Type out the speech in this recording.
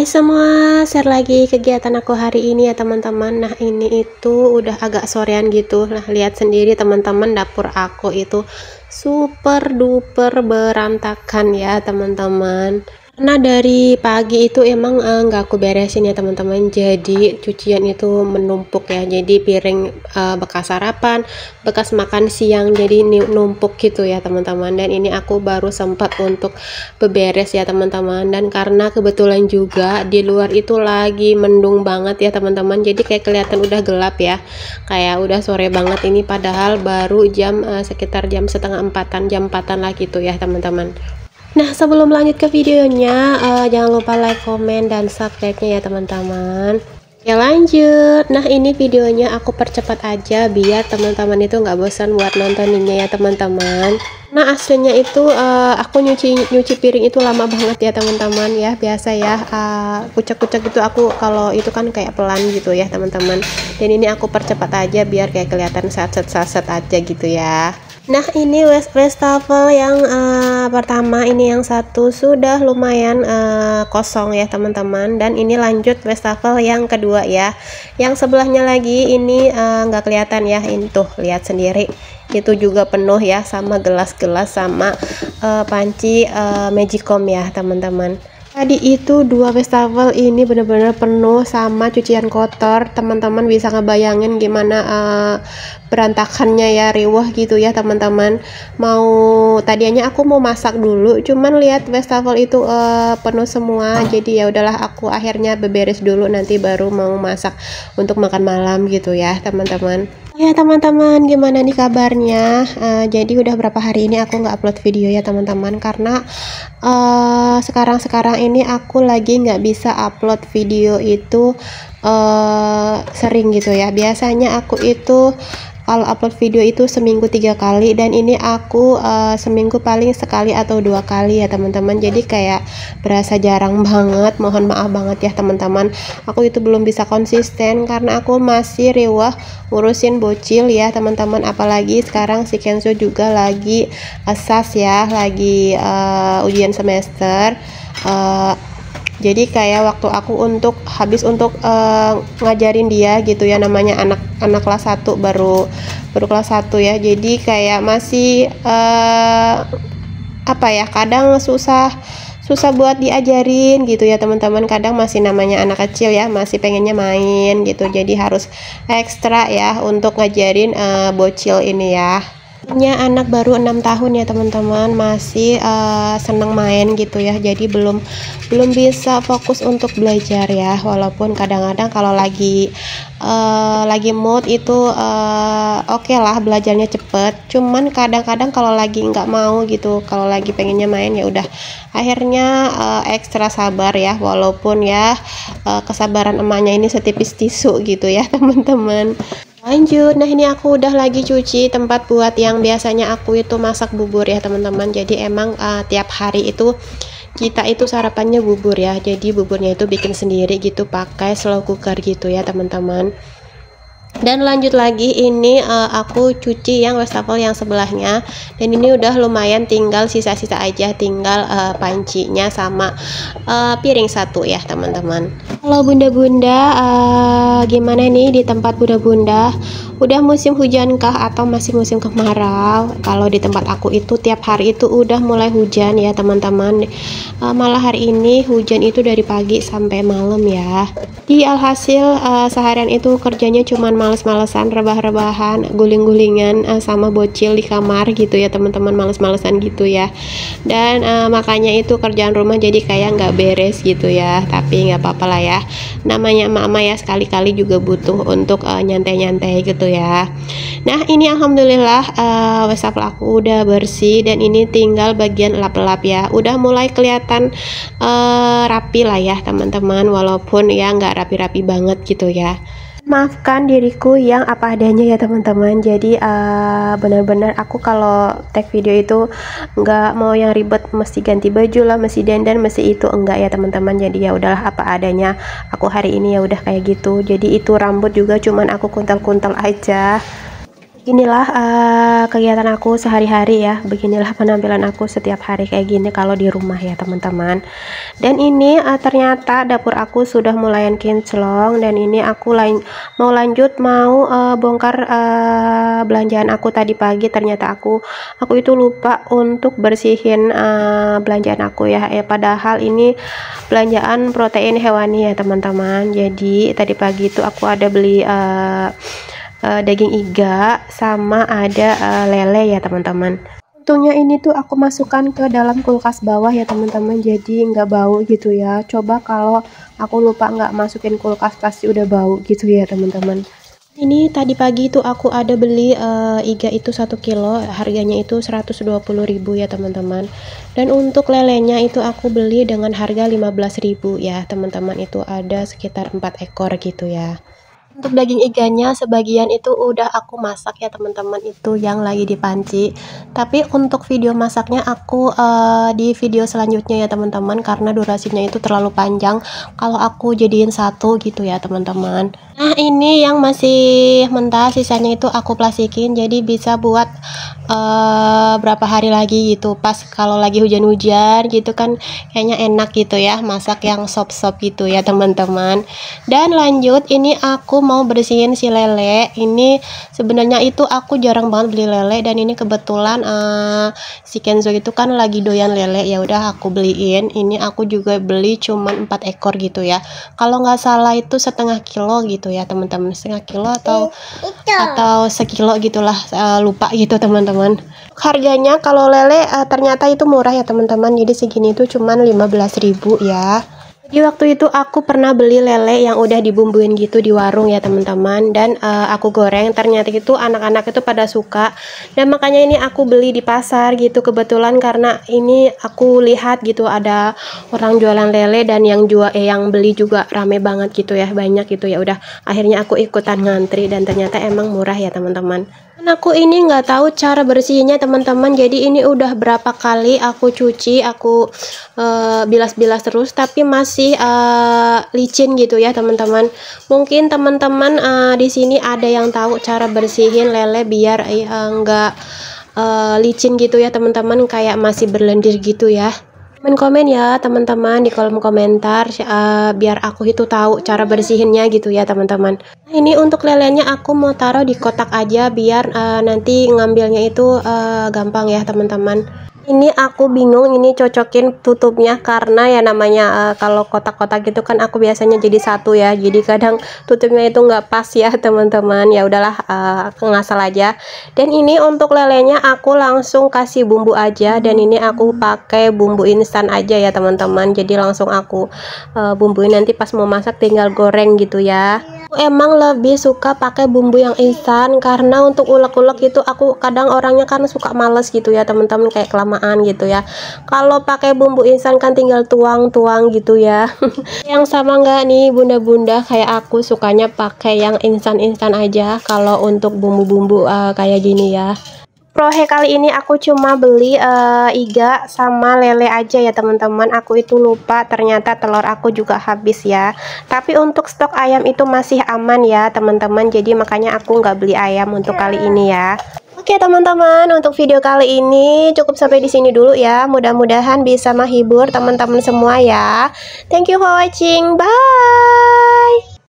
Hai semua, share lagi kegiatan aku hari ini ya teman-teman. Nah ini itu udah agak sorean gitu. Nah lihat sendiri teman-teman, dapur aku itu super duper berantakan ya teman-teman. Karena dari pagi itu emang nggak aku beresin ya teman-teman. Jadi cucian itu menumpuk ya. Jadi piring bekas sarapan, bekas makan siang, jadi numpuk gitu ya teman-teman. Dan ini aku baru sempat untuk beberes ya teman-teman. Dan karena kebetulan juga di luar itu lagi mendung banget ya teman-teman. Jadi kayak kelihatan udah gelap ya. Kayak udah sore banget ini, padahal baru jam sekitar jam setengah empatan, jam empatan lah gitu ya teman-teman. Nah sebelum lanjut ke videonya, jangan lupa like, komen, dan subscribe-nya ya teman-teman. Ya lanjut. Nah ini videonya aku percepat aja biar teman-teman itu nggak bosan buat nontoninnya ya teman-teman. Nah aslinya itu aku nyuci piring itu lama banget ya teman-teman ya. Biasa ya kucek-kucek gitu aku kalau itu kan kayak pelan gitu ya teman-teman. Dan ini aku percepat aja biar kayak kelihatan saset-saset aja gitu ya. Nah ini wastafel yang pertama, ini yang satu sudah lumayan kosong ya teman-teman. Dan ini lanjut wastafel yang kedua ya. Yang sebelahnya lagi ini nggak kelihatan ya, ini tuh lihat sendiri. Itu juga penuh ya sama gelas-gelas sama panci magicom ya teman-teman. Tadi itu dua wastafel ini benar-benar penuh sama cucian kotor. Teman-teman bisa ngebayangin gimana berantakannya ya, riwah gitu ya teman-teman. Tadinya aku mau masak dulu, cuman lihat wastafel itu penuh semua. Jadi ya udahlah, aku akhirnya beberes dulu, nanti baru mau masak untuk makan malam gitu ya teman-teman. Ya teman-teman, gimana nih kabarnya? Jadi udah berapa hari ini aku nggak upload video ya teman-teman, karena sekarang ini aku lagi nggak bisa upload video itu sering gitu ya. Biasanya aku itu kalau upload video itu seminggu 3 kali, dan ini aku seminggu paling sekali atau 2 kali ya teman-teman. Jadi kayak berasa jarang banget, mohon maaf banget ya teman-teman. Aku itu belum bisa konsisten karena aku masih riwah ngurusin bocil ya teman-teman. Apalagi sekarang si Kenzo juga lagi SAS ya, lagi ujian semester. Jadi kayak waktu aku habis untuk ngajarin dia gitu ya, namanya anak kelas 1, baru kelas 1 ya. Jadi kayak masih apa ya, kadang susah buat diajarin gitu ya teman-teman. Kadang masih namanya anak kecil ya, masih pengennya main gitu. Jadi harus ekstra ya untuk ngajarin bocil ini ya. Anak baru 6 tahun ya teman-teman, masih senang main gitu ya. Jadi belum bisa fokus untuk belajar ya. Walaupun kadang-kadang kalau lagi mood itu oke lah belajarnya cepet. Cuman kadang-kadang kalau lagi nggak mau gitu, kalau lagi pengennya main, ya udah akhirnya ekstra sabar ya. Walaupun ya kesabaran emaknya ini setipis tisu gitu ya teman-teman. Lanjut. Nah ini aku udah lagi cuci tempat buat yang biasanya aku itu masak bubur ya teman-teman. Jadi emang tiap hari itu kita itu sarapannya bubur ya. Jadi buburnya itu bikin sendiri gitu pakai slow cooker gitu ya teman-teman. Dan lanjut lagi, ini aku cuci yang wastafel yang sebelahnya, dan ini udah lumayan, tinggal sisa-sisa aja, tinggal pancinya sama piring satu ya teman-teman. Kalau bunda-bunda gimana nih di tempat bunda-bunda? Udah musim hujan kah atau masih musim kemarau? Kalau di tempat aku itu tiap hari itu udah mulai hujan ya teman-teman. Malah hari ini hujan itu dari pagi sampai malam ya. Di alhasil seharian itu kerjanya cuman males-malesan, rebah-rebahan, guling-gulingan sama bocil di kamar gitu ya teman-teman, males-malesan gitu ya. Dan makanya itu kerjaan rumah jadi kayak nggak beres gitu ya. Tapi nggak apa-apa lah ya, namanya emak-emak ya, sekali-kali juga butuh untuk nyantai-nyantai gitu ya. Nah ini alhamdulillah wastafel aku udah bersih, dan ini tinggal bagian lap-lap ya. Udah mulai kelihatan rapi lah ya teman-teman, walaupun ya nggak rapi-rapi banget gitu ya. Maafkan diriku yang apa adanya ya teman-teman. Jadi benar-benar aku kalau tag video itu nggak mau yang ribet, mesti ganti baju lah, mesti dandan, mesti itu, enggak ya teman-teman. Jadi ya udahlah apa adanya. Aku hari ini ya udah kayak gitu. Jadi itu rambut juga cuman aku kuntal-kuntal aja. Inilah kegiatan aku sehari-hari ya. Beginilah penampilan aku setiap hari kayak gini kalau di rumah ya teman-teman. Dan ini ternyata dapur aku sudah mulai kinclong, dan ini aku mau lanjut mau bongkar belanjaan aku tadi pagi. Ternyata aku itu lupa untuk bersihin belanjaan aku ya. Padahal ini belanjaan protein hewani ya teman-teman. Jadi tadi pagi itu aku ada beli daging iga sama ada lele ya teman-teman. Untungnya ini tuh aku masukkan ke dalam kulkas bawah ya teman-teman, jadi nggak bau gitu ya. Coba kalau aku lupa nggak masukin kulkas pasti udah bau gitu ya teman-teman. Ini tadi pagi itu aku ada beli iga itu 1 kilo, harganya itu 120.000 ya teman-teman. Dan untuk lelenya itu aku beli dengan harga 15.000 ya teman-teman, itu ada sekitar 4 ekor gitu ya. Untuk daging iganya sebagian itu udah aku masak ya teman-teman, itu yang lagi di panci. Tapi untuk video masaknya aku di video selanjutnya ya teman-teman, karena durasinya itu terlalu panjang kalau aku jadiin satu gitu ya teman-teman. Nah ini yang masih mentah sisanya itu aku plastikin, jadi bisa buat berapa hari lagi gitu, pas kalau lagi hujan-hujan gitu kan kayaknya enak gitu ya masak yang sop-sop gitu ya teman-teman. Dan lanjut ini aku mau bersihin si lele. Ini sebenarnya itu aku jarang banget beli lele, dan ini kebetulan si Kenzo itu kan lagi doyan lele, ya udah aku beliin. Ini aku juga beli cuman 4 ekor gitu ya, kalau nggak salah itu setengah kilo gitu ya teman-teman, setengah kilo atau sekilo gitulah, lupa gitu teman-teman. Harganya kalau lele ternyata itu murah ya teman-teman, jadi segini tuh cuman 15.000 ya. Jadi waktu itu aku pernah beli lele yang udah dibumbuin gitu di warung ya teman-teman, dan aku goreng, ternyata itu anak-anak itu pada suka, dan makanya ini aku beli di pasar gitu kebetulan, karena ini aku lihat gitu ada orang jualan lele, dan yang beli juga rame banget gitu ya, banyak gitu ya. Udah akhirnya aku ikutan ngantri, dan ternyata emang murah ya teman-teman. Dan aku ini nggak tahu cara bersihnya teman-teman, jadi ini udah berapa kali aku cuci, aku bilas-bilas terus, tapi masih licin gitu ya teman-teman. Mungkin teman-teman di sini ada yang tahu cara bersihin lele biar nggak licin gitu ya teman-teman, kayak masih berlendir gitu ya. Komen ya teman-teman di kolom komentar, biar aku itu tahu cara bersihinnya gitu ya teman-teman. Nah, ini untuk lelenya aku mau taruh di kotak aja biar nanti ngambilnya itu gampang ya teman-teman. Ini aku bingung ini cocokin tutupnya, karena ya namanya kalau kotak-kotak gitu kan aku biasanya jadi satu ya, jadi kadang tutupnya itu nggak pas ya teman-teman. Ya udahlah, aku ngasal aja. Dan ini untuk lelenya aku langsung kasih bumbu aja, dan ini aku pakai bumbu instan aja ya teman-teman, jadi langsung aku bumbuin, nanti pas mau masak tinggal goreng gitu ya. Aku emang lebih suka pakai bumbu yang instan, karena untuk ulek-ulek itu aku kadang orangnya kan suka males gitu ya teman-teman, kayak kelamaan gitu ya. Kalau pakai bumbu instan kan tinggal tuang-tuang gitu ya. Yang sama nggak nih bunda-bunda, kayak aku sukanya pakai yang instan-instan aja kalau untuk bumbu-bumbu kayak gini ya. Prohe kali ini aku cuma beli iga sama lele aja ya teman-teman. Aku itu lupa, ternyata telur aku juga habis ya. Tapi untuk stok ayam itu masih aman ya teman-teman, jadi makanya aku nggak beli ayam untuk kali ini ya. Oke teman-teman, untuk video kali ini cukup sampai di sini dulu ya. Mudah-mudahan bisa menghibur teman-teman semua ya. Thank you for watching, bye.